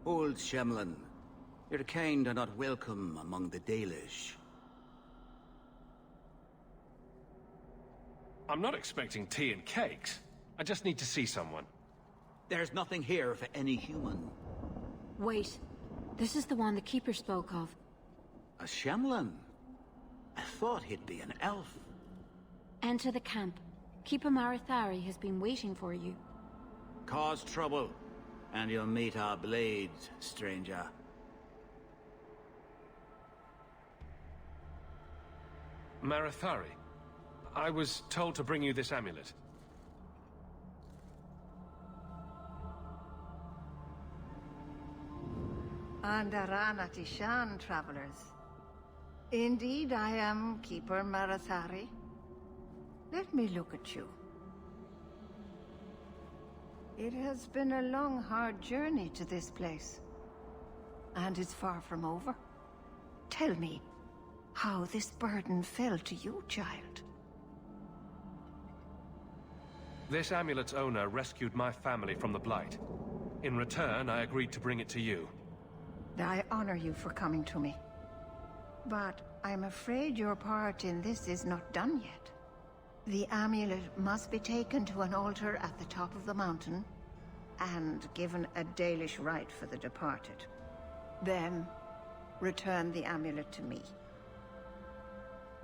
Old Shemlin, your kind are not welcome among the Dalish. I'm not expecting tea and cakes. I just need to see someone. There's nothing here for any human. Wait. This is the one the Keeper spoke of. A Shemlin? I thought he'd be an elf. Enter the camp. Keeper Marathari has been waiting for you. Cause trouble, and you'll meet our blades, stranger. Marathari, I was told to bring you this amulet. Andarana Tishan, travelers. Indeed, I am Keeper Marathari. Let me look at you. It has been a long, hard journey to this place. And it's far from over. Tell me how this burden fell to you, child. This amulet's owner rescued my family from the Blight. In return, I agreed to bring it to you. I honor you for coming to me. But I'm afraid your part in this is not done yet. The amulet must be taken to an altar at the top of the mountain and given a Dalish rite for the departed. Then, return the amulet to me.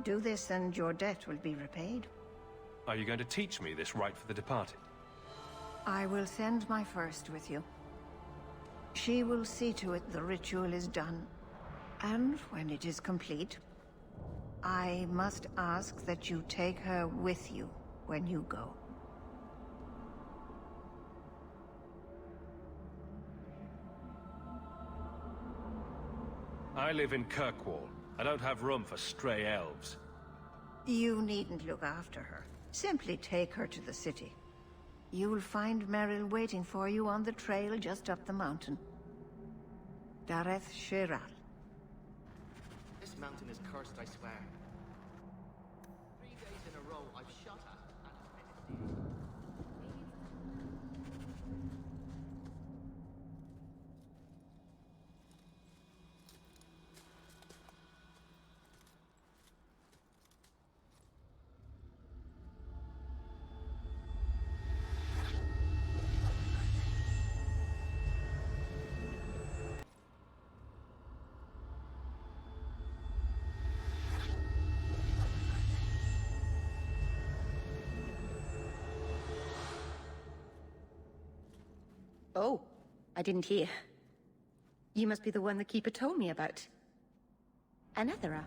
Do this and your debt will be repaid. Are you going to teach me this rite for the departed? I will send my first with you. She will see to it the ritual is done. And when it is complete, I must ask that you take her with you when you go. I live in Kirkwall. I don't have room for stray elves. You needn't look after her. Simply take her to the city. You will find Merrill waiting for you on the trail just up the mountain. Dareth Shiral. This mountain is cursed, I swear. 3 days in a row, I've shot at and meditated. Oh, I didn't hear. You must be the one the Keeper told me about. Anethera.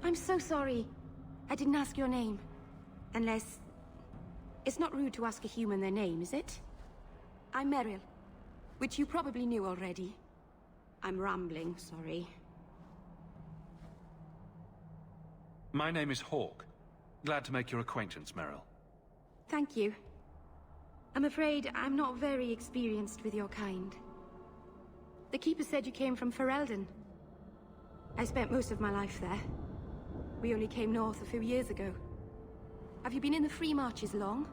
I'm so sorry. I didn't ask your name. Unless... It's not rude to ask a human their name, is it? I'm Merrill, which you probably knew already. I'm rambling, sorry. My name is Hawk. Glad to make your acquaintance, Merrill. Thank you. I'm afraid I'm not very experienced with your kind. The Keeper said you came from Ferelden. I spent most of my life there. We only came north a few years ago. Have you been in the Free Marches long?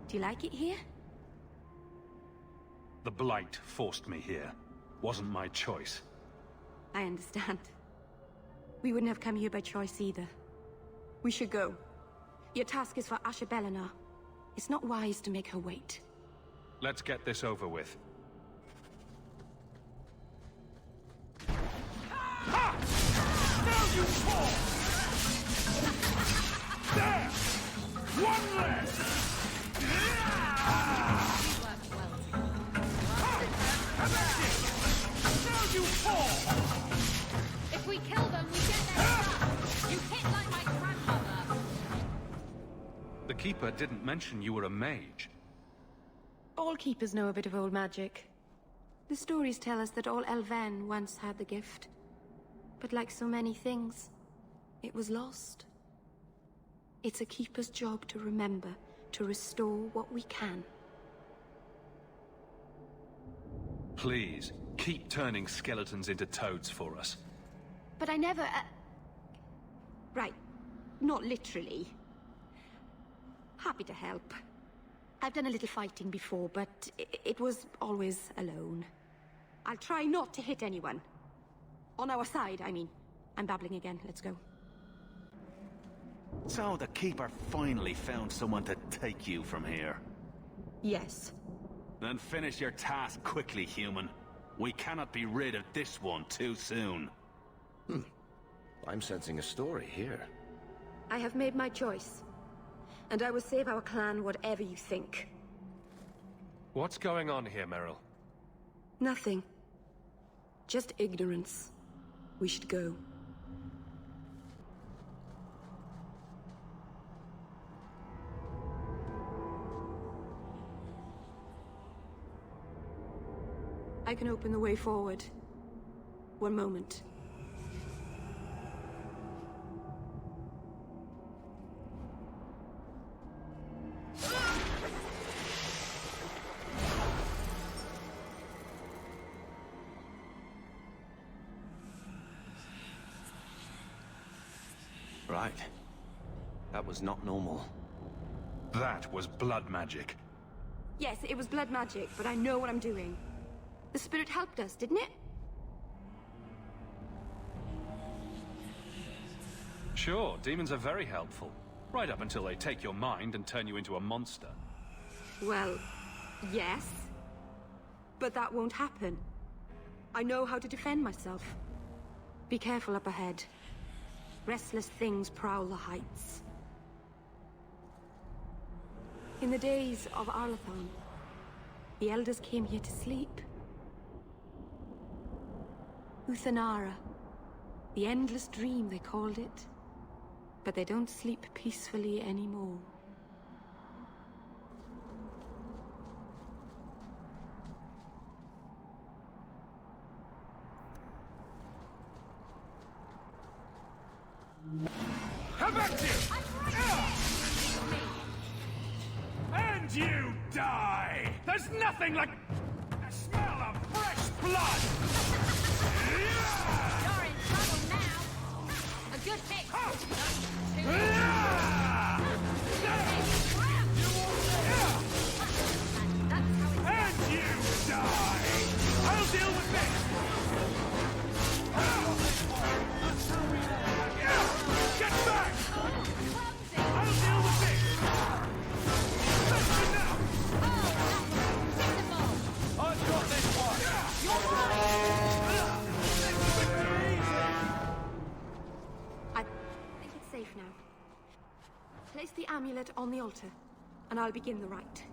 Do you like it here? The Blight forced me here. Wasn't my choice. I understand. We wouldn't have come here by choice either. We should go. Your task is for Asha Belenar. It's not wise to make her wait. Let's get this over with. Ha! Now you fall! There! One less! Now you fall! If we kill them, we get their stuff! You hit like my grandmother! The Keeper didn't mention you were a mage. All Keepers know a bit of old magic. The stories tell us that all Elven once had the gift. But like so many things, it was lost. It's a Keeper's job to remember, to restore what we can. Please, keep turning skeletons into toads for us. But I never... Right, not literally. Happy to help. I've done a little fighting before, but it was always alone. I'll try not to hit anyone. On our side, I mean. I'm babbling again. Let's go. So the Keeper finally found someone to take you from here. Yes. Then finish your task quickly, human. We cannot be rid of this one too soon. I'm sensing a story here. I have made my choice. And I will save our clan whatever you think. What's going on here, Meryl? Nothing. Just ignorance. We should go. I can open the way forward. One moment. Right. That was not normal. That was blood magic. Yes, it was blood magic, but I know what I'm doing. The spirit helped us, didn't it? Sure, demons are very helpful. Right up until they take your mind and turn you into a monster. Well, yes. But that won't happen. I know how to defend myself. Be careful up ahead. Restless things prowl the heights. In the days of Arlathon, the elders came here to sleep. Uthanara. The endless dream, they called it. But they don't sleep peacefully anymore. How about you? And you die! There's nothing like the smell of fresh blood! You're in trouble now. A good hit. And you die! I'll deal with this! Get back! I'll deal with this! That's enough! I've got this one. I think it's safe now. Place the amulet on the altar, and I'll begin the rite.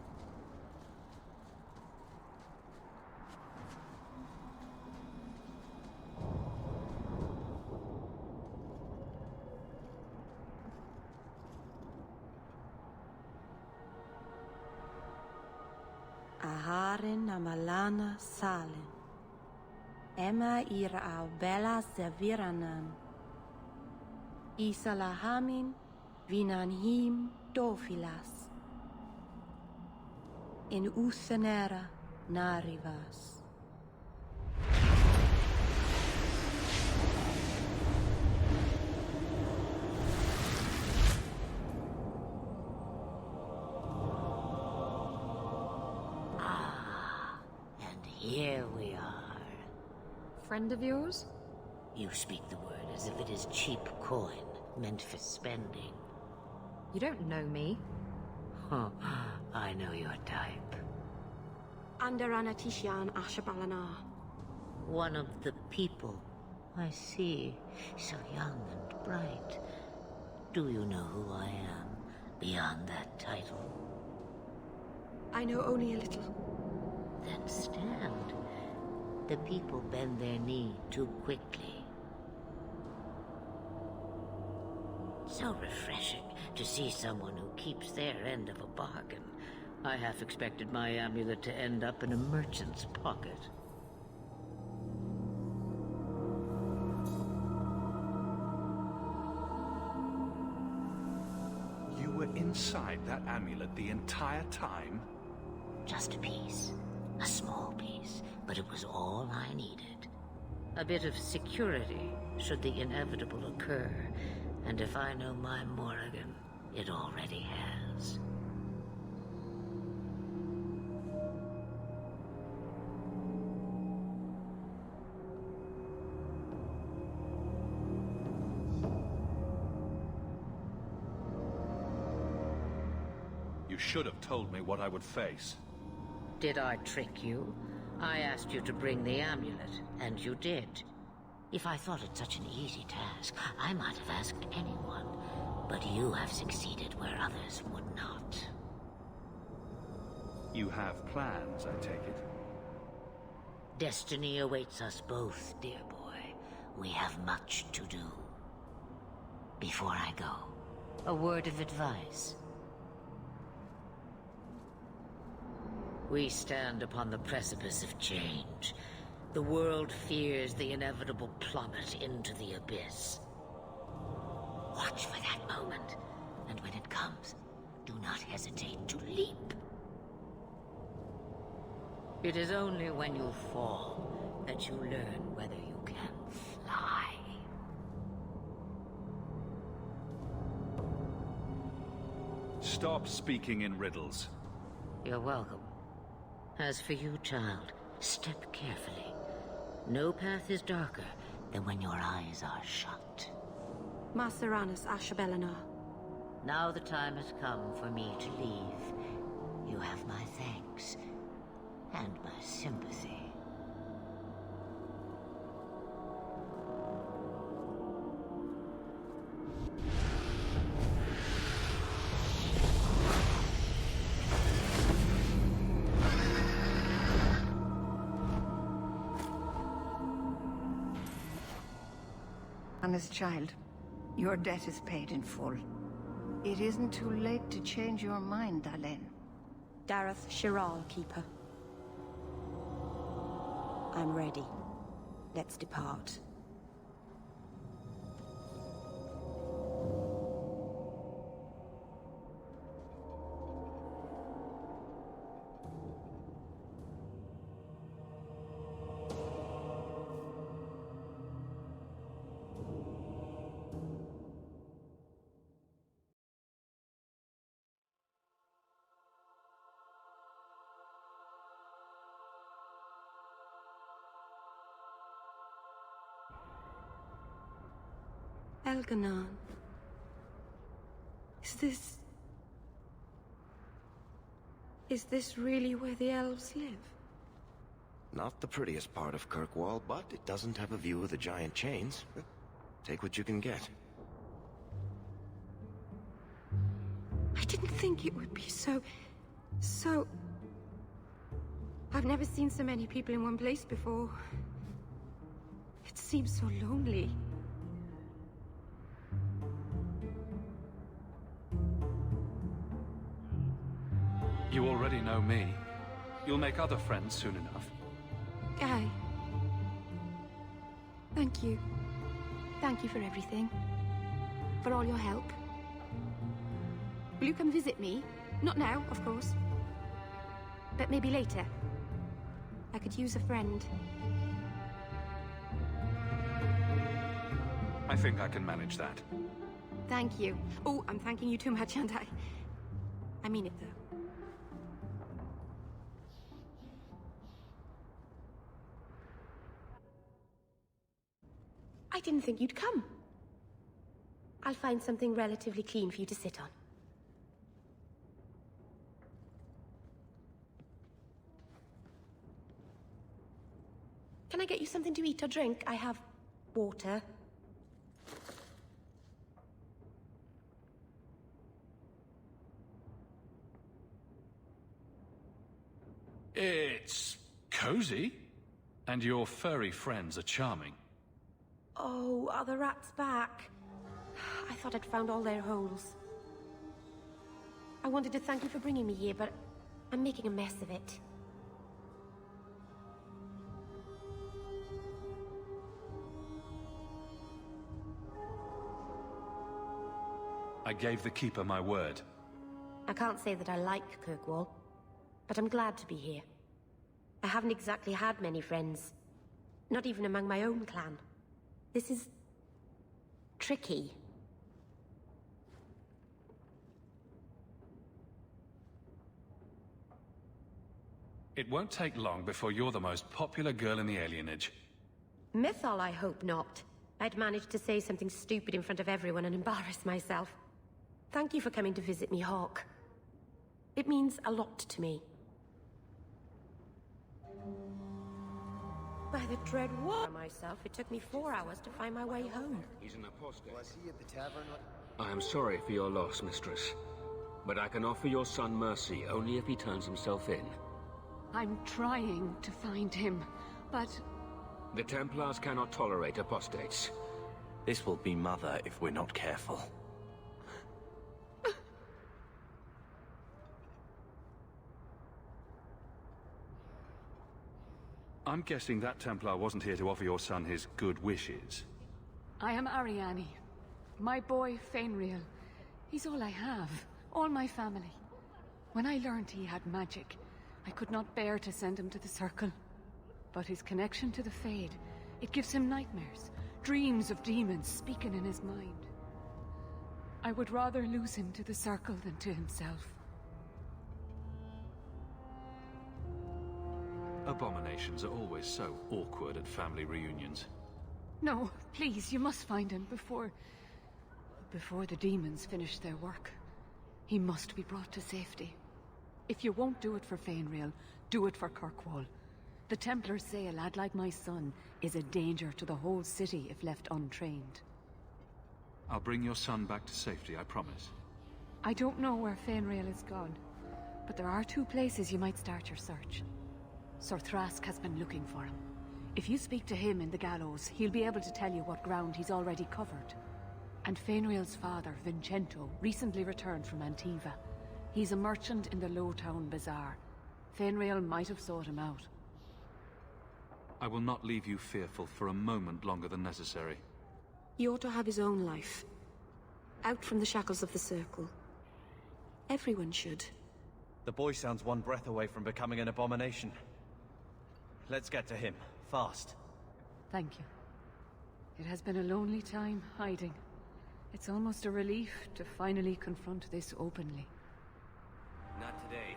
Aharin amalana salen. Emma ira au bella serviranan. Isalahamin vinanhim dofilas. In uthanera narivas. Here we are. Friend of yours? You speak the word as if it is cheap coin, meant for spending. You don't know me. Huh, I know your type. Andarana Tishan Ashabalana. One of the people. I see. So young and bright. Do you know who I am, beyond that title? I know only a little. Then stand. The people bend their knee too quickly. So refreshing to see someone who keeps their end of a bargain. I half expected my amulet to end up in a merchant's pocket. You were inside that amulet the entire time? Just a piece. A small piece, but it was all I needed. A bit of security, should the inevitable occur. And if I know my Morrigan, it already has. should have told me what I would face. Did I trick you? I asked you to bring the amulet, and you did. If I thought it such an easy task, I might have asked anyone. But you have succeeded where others would not. You have plans, I take it? Destiny awaits us both, dear boy. We have much to do. Before I go, a word of advice. We stand upon the precipice of change. The world fears the inevitable plummet into the abyss. Watch for that moment, and when it comes, do not hesitate to leap. It is only when you fall that you learn whether you can fly. Stop speaking in riddles. You're welcome. As for you, child, step carefully. No path is darker than when your eyes are shut. Maceranus Ashabelanar. Now the time has come for me to leave. You have my thanks and my sympathy. Honest child, your debt is paid in full. It isn't too late to change your mind, Dalen. Dareth Shiral, Keeper. I'm ready. Let's depart. Elganon. Is this really where the elves live? Not the prettiest part of Kirkwall, but it doesn't have a view of the giant chains. Take what you can get. I didn't think it would be so... I've never seen so many people in one place before. It seems so lonely. You already know me. You'll make other friends soon enough. Guy. Thank you. Thank you for everything. For all your help. Will you come visit me? Not now, of course. But maybe later. I could use a friend. I think I can manage that. Thank you. Oh, I'm thanking you too much, aren't I? I mean it, though. I didn't think you'd come. I'll find something relatively clean for you to sit on. Can I get you something to eat or drink? I have water. It's cozy. And your furry friends are charming. Oh, are the rats back? I thought I'd found all their holes. I wanted to thank you for bringing me here, but I'm making a mess of it. I gave the Keeper my word. I can't say that I like Kirkwall, but I'm glad to be here. I haven't exactly had many friends. Not even among my own clan. This is... tricky. It won't take long before you're the most popular girl in the alienage. Mythol, I hope not. I'd managed to say something stupid in front of everyone and embarrass myself. Thank you for coming to visit me, Hawk. It means a lot to me. By the dread war myself, it took me 4 hours to find my way home. He's an apostate. Was he at the tavern? I am sorry for your loss, mistress. But I can offer your son mercy only if he turns himself in. I'm trying to find him, but... The Templars cannot tolerate apostates. This will be Mother if we're not careful. I'm guessing that Templar wasn't here to offer your son his good wishes. I am Ariane. My boy, Fainriel. He's all I have. All my family. When I learned he had magic, I could not bear to send him to the Circle. But his connection to the Fade, it gives him nightmares. Dreams of demons speaking in his mind. I would rather lose him to the Circle than to himself. Abominations are always so awkward at family reunions. No, please, you must find him before the demons finish their work. He must be brought to safety. If you won't do it for Fainriel, do it for Kirkwall. The Templars say a lad like my son is a danger to the whole city if left untrained. I'll bring your son back to safety, I promise. I don't know where Fainriel is gone, but there are 2 places you might start your search. Sir Thrask has been looking for him. If you speak to him in the gallows, he'll be able to tell you what ground he's already covered. And Fainriel's father, Vincento, recently returned from Antiva. He's a merchant in the Lowtown Bazaar. Fainriel might have sought him out. I will not leave you fearful for a moment longer than necessary. He ought to have his own life. Out from the shackles of the Circle. Everyone should. The boy sounds one breath away from becoming an abomination. Let's get to him, fast. Thank you. It has been a lonely time hiding. It's almost a relief to finally confront this openly. Not today.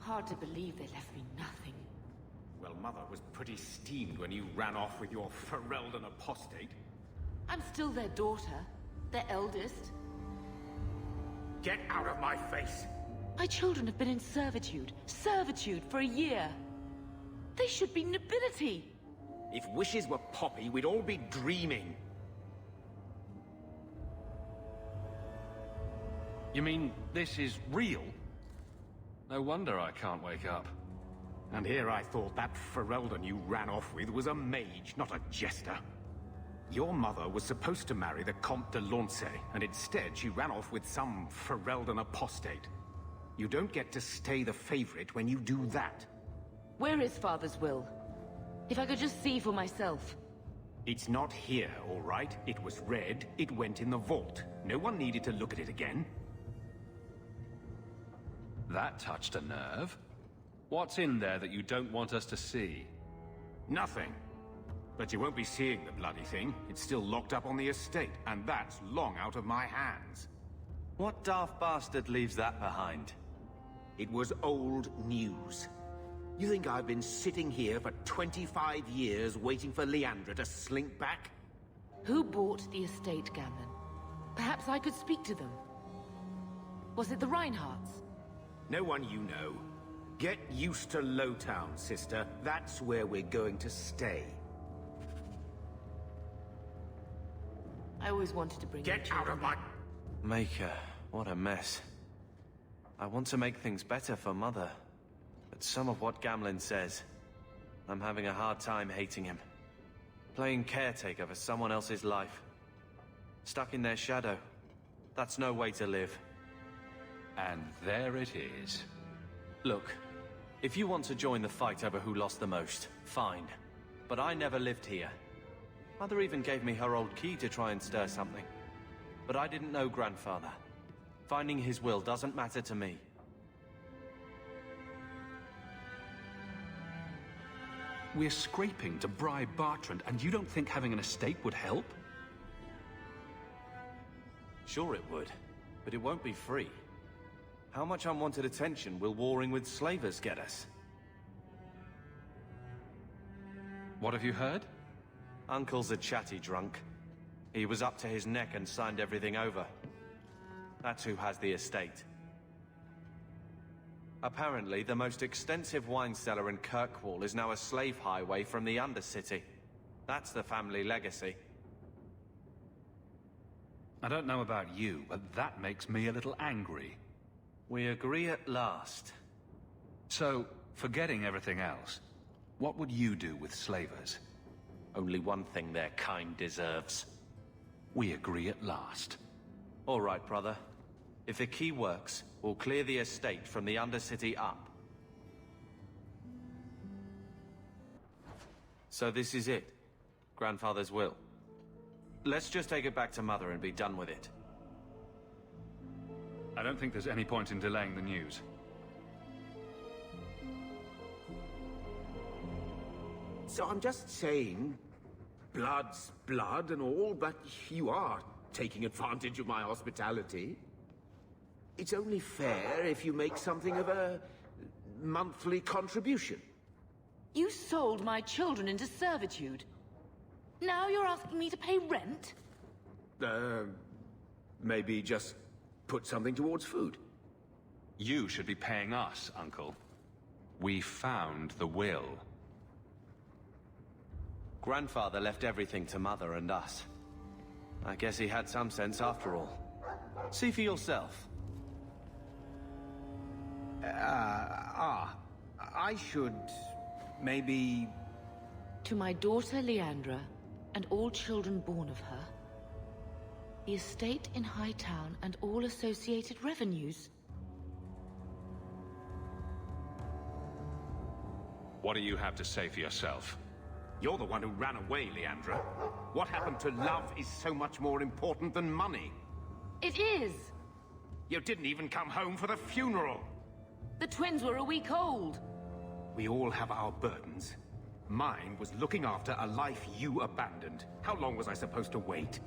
Hard to believe they left me nothing. Well, Mother was pretty steamed when you ran off with your Ferelden apostate. I'm still their daughter, their eldest. Get out of my face! My children have been in servitude for a year. They should be nobility. If wishes were poppy, we'd all be dreaming. You mean this is real? No wonder I can't wake up. And here I thought that Ferelden you ran off with was a mage, not a jester. Your mother was supposed to marry the Comte de Launcey, and instead she ran off with some Ferelden apostate. You don't get to stay the favorite when you do that. Where is Father's will? If I could just see for myself. It's not here, all right? It was read, it went in the vault. No one needed to look at it again. That touched a nerve. What's in there that you don't want us to see? Nothing. But you won't be seeing the bloody thing. It's still locked up on the estate, and that's long out of my hands. What daft bastard leaves that behind? It was old news. You think I've been sitting here for 25 years waiting for Leandra to slink back? Who bought the estate, Gamlen? Perhaps I could speak to them. Was it the Reinhardts? No one you know. Get used to Lowtown, sister. That's where we're going to stay. I always wanted to bring Get out of my... Maker, what a mess. I want to make things better for Mother. But some of what Gamlen says, I'm having a hard time hating him. Playing caretaker for someone else's life. Stuck in their shadow. That's no way to live. And there it is. Look, if you want to join the fight over who lost the most, fine. But I never lived here. Mother even gave me her old key to try and stir something. But I didn't know Grandfather. Finding his will doesn't matter to me. We're scraping to bribe Bertrand, and you don't think having an estate would help? Sure it would, but it won't be free. How much unwanted attention will warring with slavers get us? What have you heard? Uncle's a chatty drunk. He was up to his neck and signed everything over. That's who has the estate. Apparently, the most extensive wine cellar in Kirkwall is now a slave highway from the Undercity. That's the family legacy. I don't know about you, but that makes me a little angry. We agree at last. So, forgetting everything else, what would you do with slavers? Only one thing their kind deserves. We agree at last. All right, brother. If the key works, we'll clear the estate from the Undercity up. So this is it. Grandfather's will. Let's just take it back to Mother and be done with it. I don't think there's any point in delaying the news. So I'm just saying, blood's blood and all, but you are taking advantage of my hospitality. It's only fair if you make something of a monthly contribution. You sold my children into servitude. Now you're asking me to pay rent? Maybe just put something towards food. You should be paying us, Uncle. We found the will. Grandfather left everything to Mother and us. I guess he had some sense after all. See for yourself. I should... maybe... To my daughter Leandra, and all children born of her, the estate in Hightown and all associated revenues. What do you have to say for yourself? You're the one who ran away, Leandra. What happened to love is so much more important than money. It is! You didn't even come home for the funeral. The twins were a week old. We all have our burdens. Mine was looking after a life you abandoned. How long was I supposed to wait?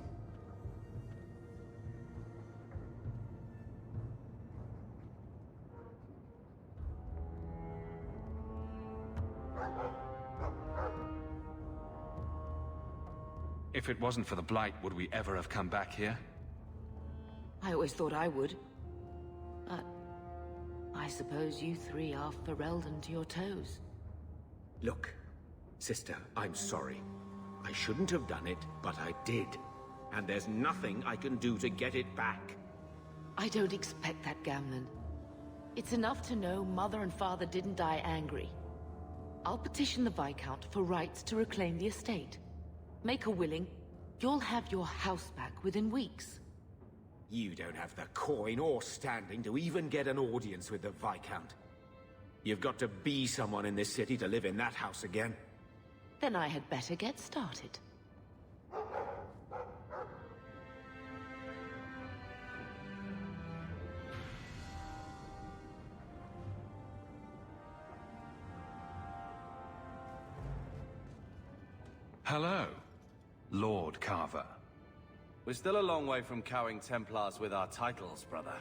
If it wasn't for the Blight, would we ever have come back here? I always thought I would. I suppose you three are Ferelden to your toes. Look, sister, I'm sorry. I shouldn't have done it, but I did. And there's nothing I can do to get it back. I don't expect that, Gamlen. It's enough to know Mother and Father didn't die angry. I'll petition the Viscount for rights to reclaim the estate. Make a willing, you'll have your house back within weeks. You don't have the coin or standing to even get an audience with the Viscount. You've got to be someone in this city to live in that house again. Then I had better get started. Hello, Lord Carver. We're still a long way from cowing Templars with our titles, brother.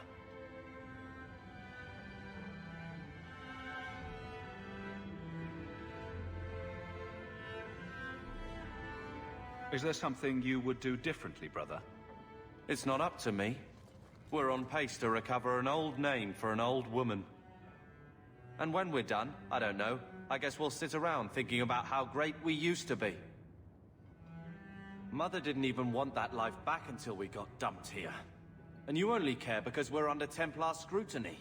Is there something you would do differently, brother? It's not up to me. We're on pace to recover an old name for an old woman. And when we're done, I don't know, I guess we'll sit around thinking about how great we used to be. Mother didn't even want that life back until we got dumped here. And you only care because we're under Templar scrutiny.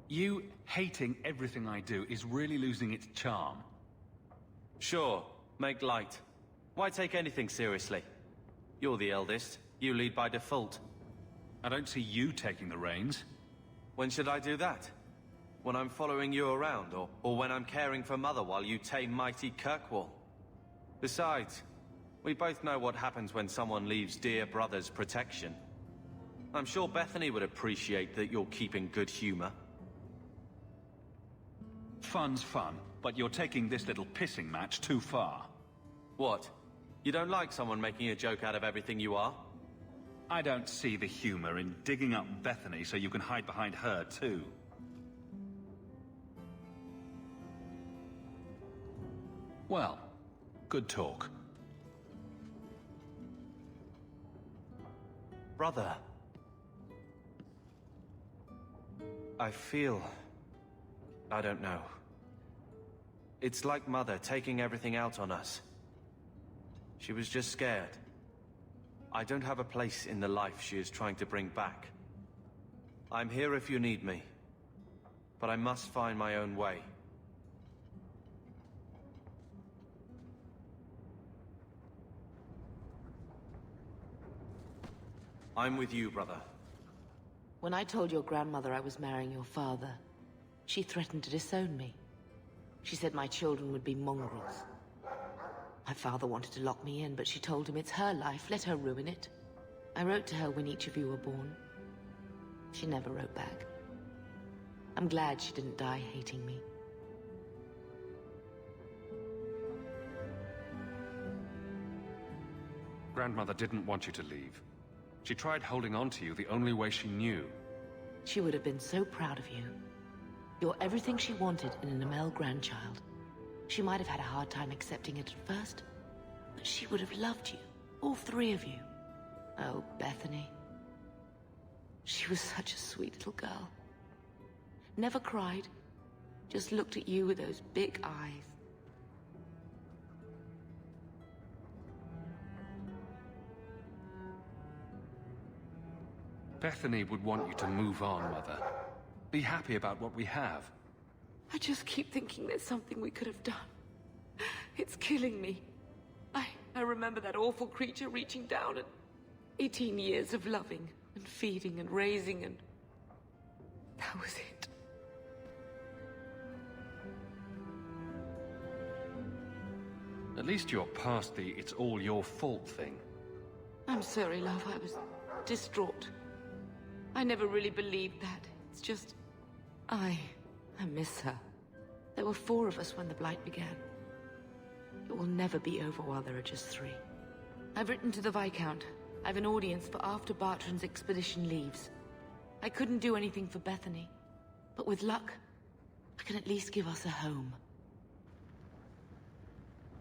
You hating everything I do is really losing its charm. Sure, make light. Why take anything seriously? You're the eldest. You lead by default. I don't see you taking the reins. When should I do that? When I'm following you around, or when I'm caring for Mother while you tame mighty Kirkwall? Besides, we both know what happens when someone leaves dear brother's protection. I'm sure Bethany would appreciate that you're keeping good humor. Fun's fun, but you're taking this little pissing match too far. What? You don't like someone making a joke out of everything you are? I don't see the humor in digging up Bethany so you can hide behind her, too. Well, good talk. Brother. I feel... I don't know. It's like Mother taking everything out on us. She was just scared. I don't have a place in the life she is trying to bring back. I'm here if you need me. But I must find my own way. I'm with you, brother. When I told your grandmother I was marrying your father, she threatened to disown me. She said my children would be mongrels. My father wanted to lock me in, but she told him it's her life, let her ruin it. I wrote to her when each of you were born. She never wrote back. I'm glad she didn't die hating me. Grandmother didn't want you to leave. She tried holding on to you the only way she knew. She would have been so proud of you. You're everything she wanted in an Amel grandchild. She might have had a hard time accepting it at first, but she would have loved you, all three of you. Oh, Bethany. She was such a sweet little girl. Never cried, just looked at you with those big eyes. Bethany would want you to move on, Mother. Be happy about what we have. I just keep thinking there's something we could have done. It's killing me. I remember that awful creature reaching down and 18 years of loving and feeding and raising, and that was it. At least you're past the "it's all your fault" thing. I'm sorry, love. I was distraught. I never really believed that. It's just... I miss her. There were 4 of us when the Blight began. It will never be over while there are just 3. I've written to the Viscount. I've an audience for after Bartrand's expedition leaves. I couldn't do anything for Bethany, but with luck, I can at least give us a home.